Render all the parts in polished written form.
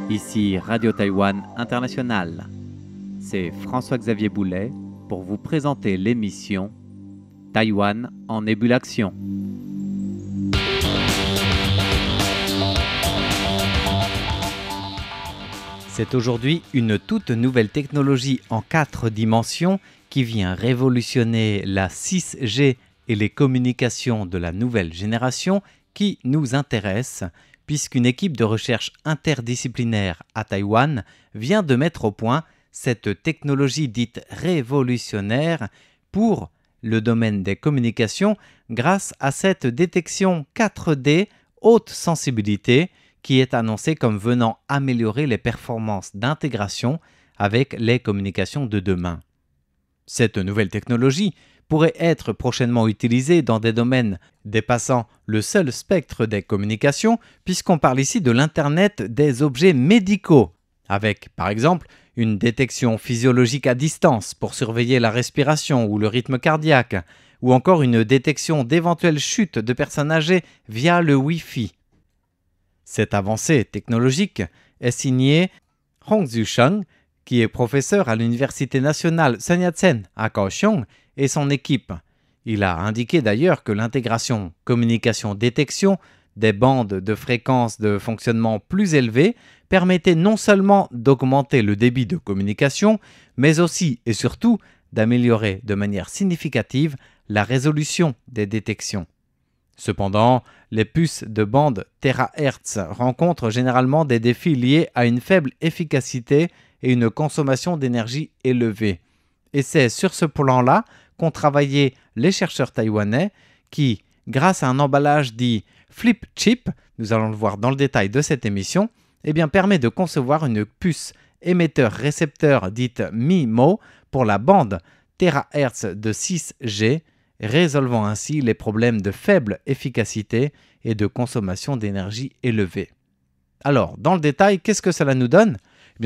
Ici Radio Taïwan International. C'est François-Xavier Boulet pour vous présenter l'émission Taïwan en ébullition. C'est aujourd'hui une toute nouvelle technologie en 4 dimensions qui vient révolutionner la 6G et les communications de la nouvelle génération qui nous intéresse, puisqu'une équipe de recherche interdisciplinaire à Taïwan vient de mettre au point cette technologie dite révolutionnaire pour le domaine des communications grâce à cette détection 4D haute sensibilité qui est annoncée comme venant améliorer les performances d'intégration avec les communications de demain. Cette nouvelle technologie pourrait être prochainement utilisée dans des domaines dépassant le seul spectre des communications, puisqu'on parle ici de l'Internet des objets médicaux, avec par exemple une détection physiologique à distance pour surveiller la respiration ou le rythme cardiaque, ou encore une détection d'éventuelles chutes de personnes âgées via le Wi-Fi. Cette avancée technologique est signée Hong Zhusheng, qui est professeur à l'Université nationale Sun Yat-sen à Kaohsiung, et son équipe. Il a indiqué d'ailleurs que l'intégration communication-détection des bandes de fréquences de fonctionnement plus élevées permettait non seulement d'augmenter le débit de communication, mais aussi et surtout d'améliorer de manière significative la résolution des détections. Cependant, les puces de bande Terahertz rencontrent généralement des défis liés à une faible efficacité et une consommation d'énergie élevée. Et c'est sur ce plan-là qu'ont travaillé les chercheurs taïwanais qui, grâce à un emballage dit flip chip, nous allons le voir dans le détail de cette émission, permet de concevoir une puce émetteur-récepteur dite MIMO pour la bande Terahertz de 6G, résolvant ainsi les problèmes de faible efficacité et de consommation d'énergie élevée. Alors, dans le détail, qu'est-ce que cela nous donne ?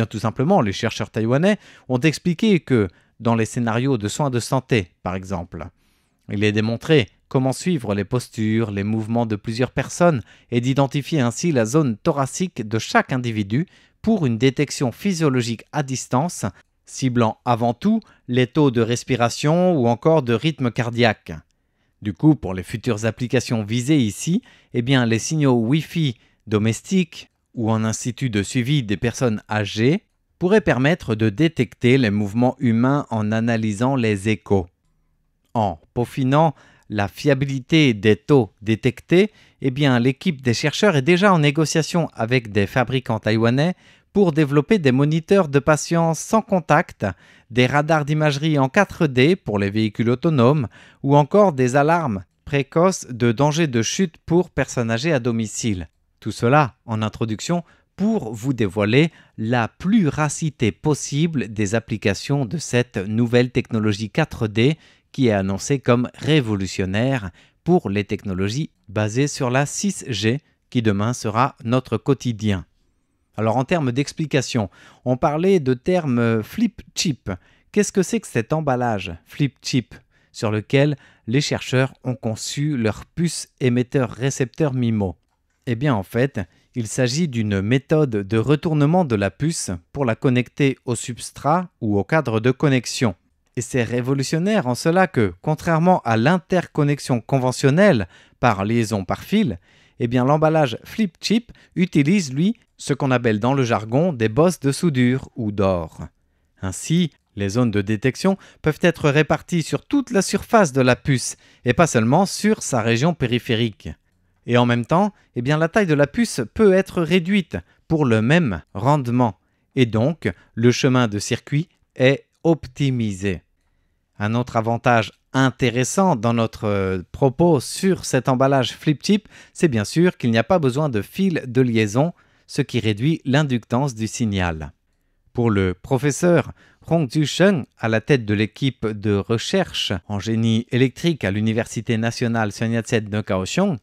Tout simplement, les chercheurs taïwanais ont expliqué que dans les scénarios de soins de santé, par exemple, il est démontré comment suivre les postures, les mouvements de plusieurs personnes et d'identifier ainsi la zone thoracique de chaque individu pour une détection physiologique à distance, ciblant avant tout les taux de respiration ou encore de rythme cardiaque. Du coup, pour les futures applications visées ici, les signaux Wi-Fi domestiques ou en institut de suivi des personnes âgées pourraient permettre de détecter les mouvements humains en analysant les échos. En peaufinant la fiabilité des taux détectés, l'équipe des chercheurs est déjà en négociation avec des fabricants taïwanais pour développer des moniteurs de patients sans contact, des radars d'imagerie en 4D pour les véhicules autonomes ou encore des alarmes précoces de danger de chute pour personnes âgées à domicile. Tout cela en introduction pour vous dévoiler la pluralité possible des applications de cette nouvelle technologie 4D qui est annoncée comme révolutionnaire pour les technologies basées sur la 6G qui demain sera notre quotidien. Alors en termes d'explication, on parlait de terme flip chip. Qu'est-ce que c'est que cet emballage flip chip sur lequel les chercheurs ont conçu leur puce émetteur-récepteur MIMO ? En fait, il s'agit d'une méthode de retournement de la puce pour la connecter au substrat ou au cadre de connexion. Et c'est révolutionnaire en cela que, contrairement à l'interconnexion conventionnelle par liaison par fil, l'emballage flip chip utilise, lui, ce qu'on appelle dans le jargon des bosses de soudure ou d'or. Ainsi, les zones de détection peuvent être réparties sur toute la surface de la puce et pas seulement sur sa région périphérique. Et en même temps, la taille de la puce peut être réduite pour le même rendement. Et donc, le chemin de circuit est optimisé. Un autre avantage intéressant dans notre propos sur cet emballage flip chip, c'est bien sûr qu'il n'y a pas besoin de fil de liaison, ce qui réduit l'inductance du signal. Pour le professeur Hong Zhusheng, à la tête de l'équipe de recherche en génie électrique à l'Université nationale Sun Yat-sen de Kaohsiung,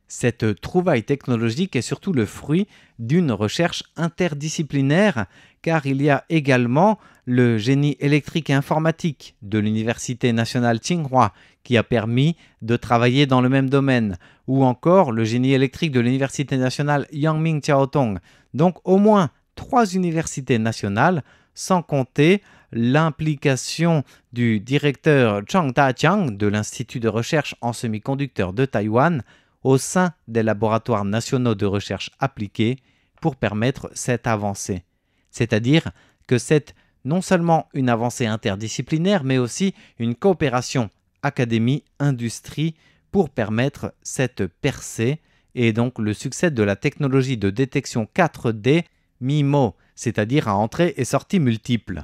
cette trouvaille technologique est surtout le fruit d'une recherche interdisciplinaire car il y a également le génie électrique et informatique de l'Université nationale Tsinghua qui a permis de travailler dans le même domaine, ou encore le génie électrique de l'Université nationale Yangming Chiaotong. Donc au moins 3 universités nationales, sans compter l'implication du directeur Chang Ta-chiang de l'Institut de recherche en semi-conducteurs de Taïwan au sein des laboratoires nationaux de recherche appliquée pour permettre cette avancée. C'est-à-dire que c'est non seulement une avancée interdisciplinaire, mais aussi une coopération académie-industrie pour permettre cette percée et donc le succès de la technologie de détection 4D MIMO, c'est-à-dire à entrée et sortie multiples.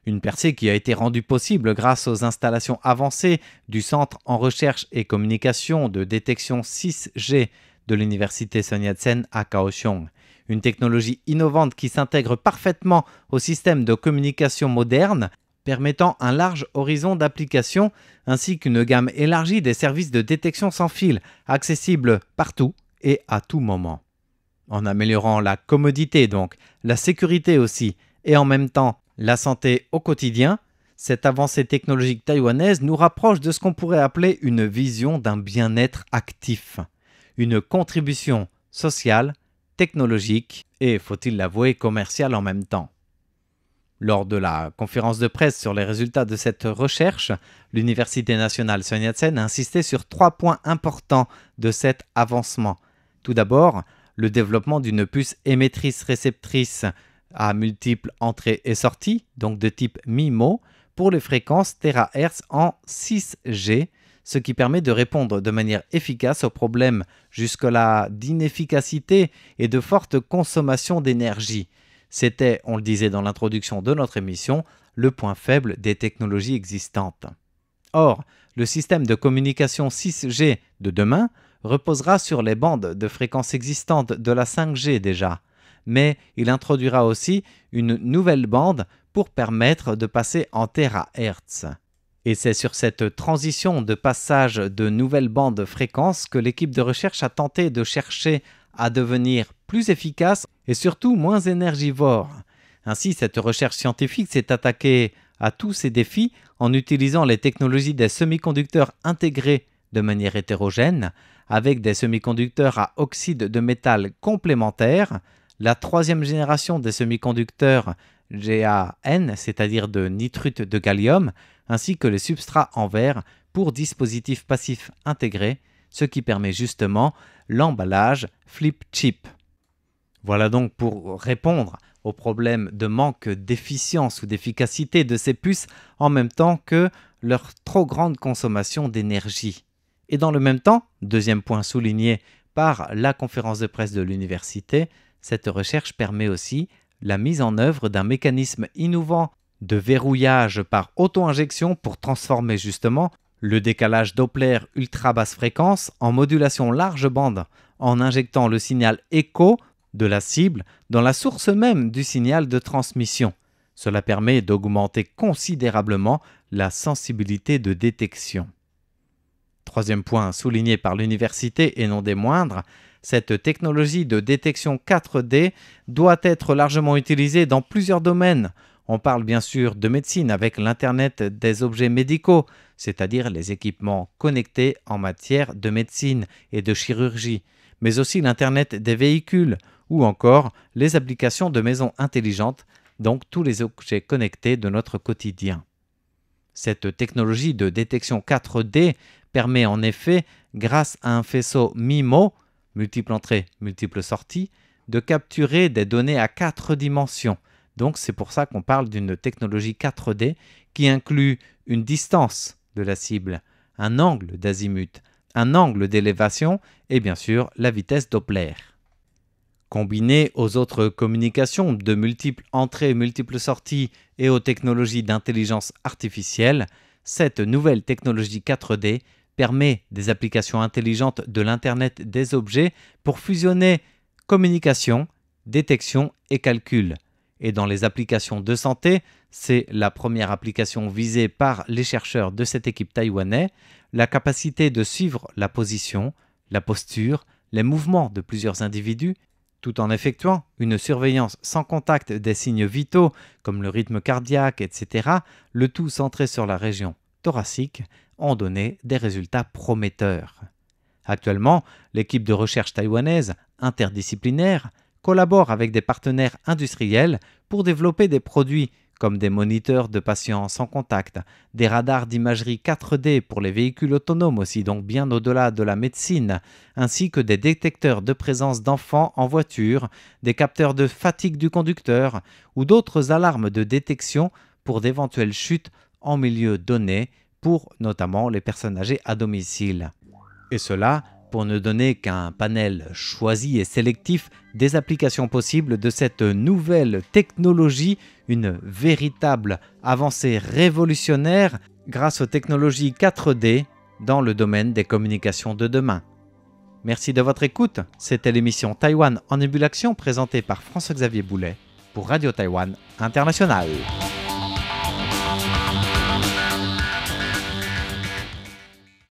Une percée qui a été rendue possible grâce aux installations avancées du Centre en recherche et communication de détection 6G de l'Université Sun Yat-sen à Kaohsiung. Une technologie innovante qui s'intègre parfaitement au système de communication moderne, permettant un large horizon d'application ainsi qu'une gamme élargie des services de détection sans fil, accessibles partout et à tout moment. En améliorant la commodité donc, la sécurité aussi, et en même temps la santé au quotidien, cette avancée technologique taïwanaise nous rapproche de ce qu'on pourrait appeler une vision d'un bien-être actif, une contribution sociale, technologique et, faut-il l'avouer, commerciale en même temps. Lors de la conférence de presse sur les résultats de cette recherche, l'Université nationale Sun Yat-sen a insisté sur 3 points importants de cet avancement. Tout d'abord, le développement d'une puce émettrice-réceptrice à multiples entrées et sorties, donc de type MIMO, pour les fréquences THz en 6G, ce qui permet de répondre de manière efficace aux problèmes jusque-là d'inefficacité et de forte consommation d'énergie. C'était, on le disait dans l'introduction de notre émission, le point faible des technologies existantes. Or, le système de communication 6G de demain reposera sur les bandes de fréquences existantes de la 5G déjà, mais il introduira aussi une nouvelle bande pour permettre de passer en THz. Et c'est sur cette transition de passage de nouvelles bandes de fréquences que l'équipe de recherche a tenté de chercher à devenir plus efficace et surtout moins énergivore. Ainsi, cette recherche scientifique s'est attaquée à tous ces défis en utilisant les technologies des semi-conducteurs intégrés de manière hétérogène, avec des semi-conducteurs à oxyde de métal complémentaires, la 3e génération des semi-conducteurs GaN, c'est-à-dire de nitrure de gallium, ainsi que les substrats en verre pour dispositifs passifs intégrés, ce qui permet justement l'emballage flip chip. Voilà donc pour répondre au problème de manque d'efficience ou d'efficacité de ces puces en même temps que leur trop grande consommation d'énergie. Et dans le même temps, deuxième point souligné par la conférence de presse de l'université, cette recherche permet aussi la mise en œuvre d'un mécanisme innovant de verrouillage par auto-injection pour transformer justement le décalage Doppler ultra basse fréquence en modulation large bande en injectant le signal écho de la cible dans la source même du signal de transmission. Cela permet d'augmenter considérablement la sensibilité de détection. Troisième point souligné par l'université et non des moindres, cette technologie de détection 4D doit être largement utilisée dans plusieurs domaines. On parle bien sûr de médecine avec l'Internet des objets médicaux, c'est-à-dire les équipements connectés en matière de médecine et de chirurgie, mais aussi l'Internet des véhicules ou encore les applications de maisons intelligentes, donc tous les objets connectés de notre quotidien. Cette technologie de détection 4D permet en effet, grâce à un faisceau MIMO, multiple entrée, multiple sortie, de capturer des données à 4 dimensions. Donc c'est pour ça qu'on parle d'une technologie 4D qui inclut une distance de la cible, un angle d'azimut, un angle d'élévation et bien sûr la vitesse Doppler. Combinée aux autres communications de multiples entrées, multiples sorties et aux technologies d'intelligence artificielle, cette nouvelle technologie 4D permet des applications intelligentes de l'Internet des objets pour fusionner communication, détection et calcul. Et dans les applications de santé, c'est la première application visée par les chercheurs de cette équipe taïwanaise, la capacité de suivre la position, la posture, les mouvements de plusieurs individus tout en effectuant une surveillance sans contact des signes vitaux comme le rythme cardiaque, etc., le tout centré sur la région thoracique, ont donné des résultats prometteurs. Actuellement, l'équipe de recherche taïwanaise interdisciplinaire collabore avec des partenaires industriels pour développer des produits comme des moniteurs de patients sans contact, des radars d'imagerie 4D pour les véhicules autonomes aussi, donc bien au-delà de la médecine, ainsi que des détecteurs de présence d'enfants en voiture, des capteurs de fatigue du conducteur ou d'autres alarmes de détection pour d'éventuelles chutes en milieu donné, pour notamment les personnes âgées à domicile. Et cela pour ne donner qu'un panel choisi et sélectif des applications possibles de cette nouvelle technologie, une véritable avancée révolutionnaire grâce aux technologies 4D dans le domaine des communications de demain. Merci de votre écoute, c'était l'émission Taïwan en ébullition présentée par François-Xavier Boulet pour Radio Taïwan International.